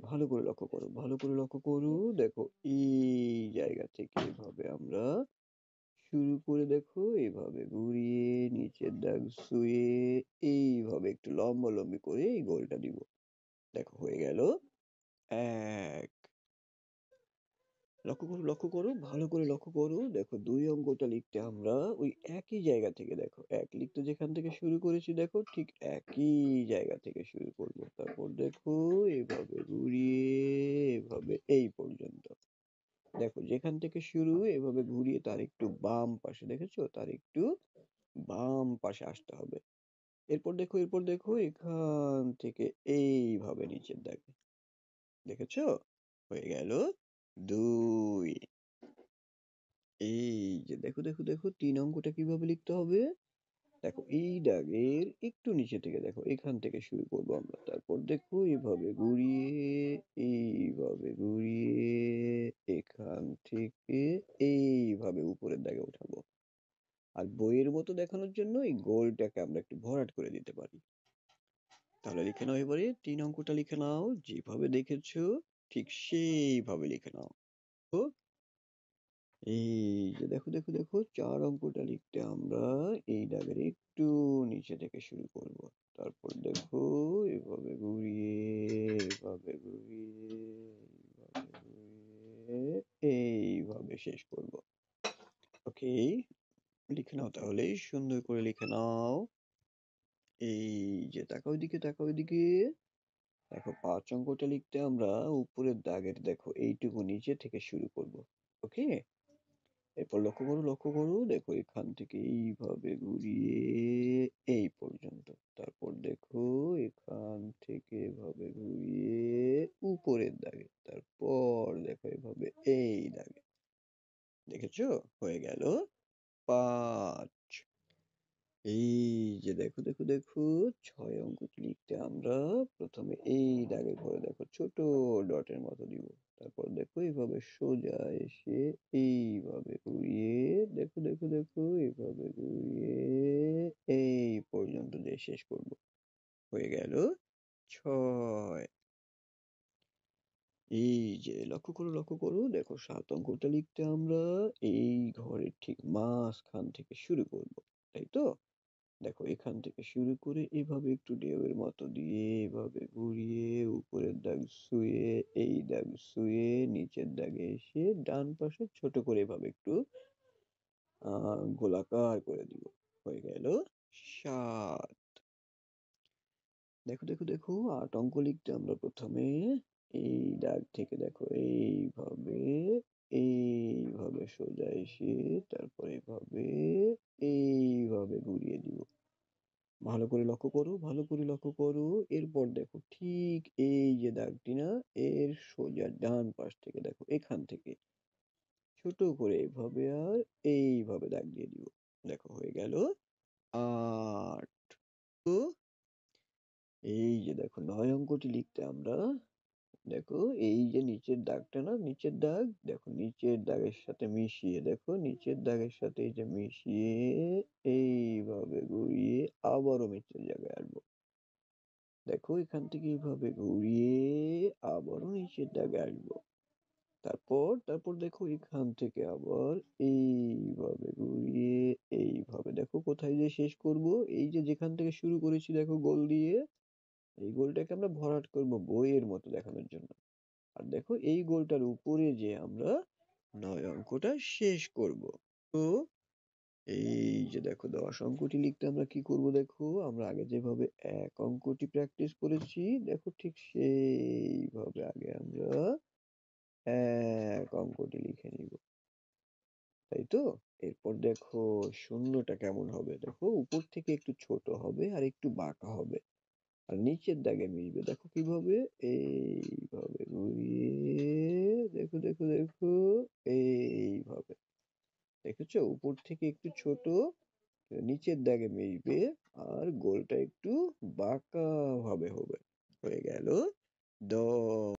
ভালো করে লক্ষ্য করো, ভালো করে লক্ষ্য করো। দেখো এই জায়গা থেকে এভাবে আমরা শুরু করে দেখো এভাবে ঘুরিয়ে নিচের দাগ ছুঁয়ে এইভাবে একটু লম্বালম্বি করে এই গোলটা দিব। দেখো হয়ে গেল ১। লক্ষ্য করো, লক্ষ্য করো, ভালো করে লক্ষ্য করো। দেখো ২ অঙ্কটা লিখতে আমরা ওই একই জায়গা থেকে দেখো ১ লিখতে যেখান থেকে শুরু করেছি দেখো ঠিক একই জায়গা থেকে শুরু করব। তারপর দেখো এভাবে ঘুরিয়ে এভাবে এই পর্যন্ত। দেখো যেখান থেকে শুরু এভাবে ঘুরিয়ে তার একটু বাম পাশে দেখেছো? তার একটু বাম পাশে আসতে হবে। এরপর দেখো এখান থেকে এইভাবে নিচের দাগে। দেখেছো? হয়ে গেল ২। এই যে দেখো ৩ অঙ্কটা কিভাবে লিখতে হবে? দেখো এই দাগের একটু নিচে থেকে দেখো এখান থেকে শুরু করব আমরা। তারপর দেখো এভাবে ঘুরিয়ে, এইভাবে ঘুরিয়ে এখান থেকে এইভাবে উপরের দাগে উঠাবো। আর বইয়ের মতো দেখানোর জন্য এই গোলটাকে আমরা একটু ভরাট করে দিতে পারি। তাহলে লিখে নাও এবারে ৩ অঙ্কটা লিখে নাও। যেভাবে দেখেছো ঠিক সেইভাবে লিখে নাও। তো এই যে দেখো ৪ অঙ্কটা লিখতে আমরা এই দাগের একটু নিচে থেকে শুরু করব। তারপর দেখো এভাবে ঘুরিয়ে, এভাবে ঘুরিয়ে, এভাবে ঘুরিয়ে এইভাবে শেষ করব। ওকে, লিখে নাও তাহলে সুন্দর করে লিখে নাও। এই যে তাকাও এদিকে, তাকাও এদিকে। দেখো ৫ অঙ্কটা লিখতে আমরা উপরের দাগের দেখো এইটুকু নিচে থেকে শুরু করব। ওকে? এরপর লক্ষ্য করো, দেখো এখান থেকে এইভাবে ঘুরিয়ে এই পর্যন্ত। তারপর দেখো এখান থেকে এভাবে ঘুরিয়ে উপরের দাগে। তারপর দেখো এভাবে এই দাগে। দেখেছো? হয়ে গেল ৫। এই যে দেখো ৬ অঙ্কটি লিখতে আমরা প্রথমে এই দাগের পরে দেখো ছোট ডটের মতো দিব। তারপর দেখো এভাবে সোজা এসে এইভাবে ঘুরিয়ে দেখো এভাবে ঘুরিয়ে এই পর্যন্ত দিয়ে শেষ করব। হয়ে গেল ৬। এই যে লক্ষ্য করো দেখো ৭ অঙ্কটা লিখতে আমরা এই ঘরের ঠিক মাঝখান থেকে শুরু করব। তাই তো? দেখো এখান থেকে শুরু করে এভাবে একটু ঢেউয়ের মতো দিয়ে এভাবে ঘুরিয়ে উপরের দাগ ছুঁয়ে এই দাগ ছুঁয়ে নিচের দাগে এসে ডান পাশে ছোট করে এভাবে একটু গোলাকার করে দিব। হয়ে গেল ৭। দেখো ৮ অঙ্ক লিখতে আমরা প্রথমে এই দাগ থেকে দেখো এইভাবে সোজা এসে তারপর এইভাবে ঘুরিয়ে দিব। ভালো করে লক্ষ্য করো, ভালো করে লক্ষ্য করো। এরপর দেখো ঠিক এই যে দাগটি না এর সোজা ডান পাশ থেকে দেখো এখান থেকে ছোট করে এভাবে আর এইভাবে দাগ দিয়ে দিব। দেখো হয়ে গেল ৮। তো এই যে দেখো ৯ অঙ্কটি লিখতে আমরা দেখো এই যে নিচের দাগটা না নিচের দাগ দেখো নিচের দাগের সাথে মিশিয়ে দেখো নিচের দাগের সাথে এই যে মিশিয়ে এইভাবে ঘুরিয়ে আবারও নিচের জায়গায় আসবো। দেখো এখান থেকে এইভাবে ঘুরিয়ে আবারও নিচের দাগে আসবো। তারপর দেখো এখান থেকে আবার এইভাবে ঘুরিয়ে এইভাবে দেখো কোথায় যে শেষ করব। এই যে যেখান থেকে শুরু করেছি দেখো গোল দিয়ে এই গোলটাকে আমরা ভরাট করব বইয়ের মতো দেখানোর জন্য। আর দেখো এই গোলটার উপরে যে আমরা ৯ অঙ্কটা শেষ করব। তো এই যে দেখো ১০ অঙ্কটি লিখতে আমরা কি করব দেখো, আমরা আগে যেভাবে ১ অঙ্কটি প্র্যাকটিস করেছি দেখো ঠিক সেইভাবে আগে আমরা ১ অঙ্কটি লিখে নিব। তাই তো? এরপর দেখো শূন্যটা কেমন হবে? দেখো উপর থেকে একটু ছোট হবে আর একটু বাঁকা হবে। আর নিচের দাগে মিশবে। দেখো কিভাবে? এইভাবে ঘুরিয়ে দেখো এইভাবে। দেখেছো? উপর থেকে একটু ছোট নিচের দাগে মিশবে আর গোলটা একটু বাঁকা ভাবে হবে। হয়ে গেল ১০।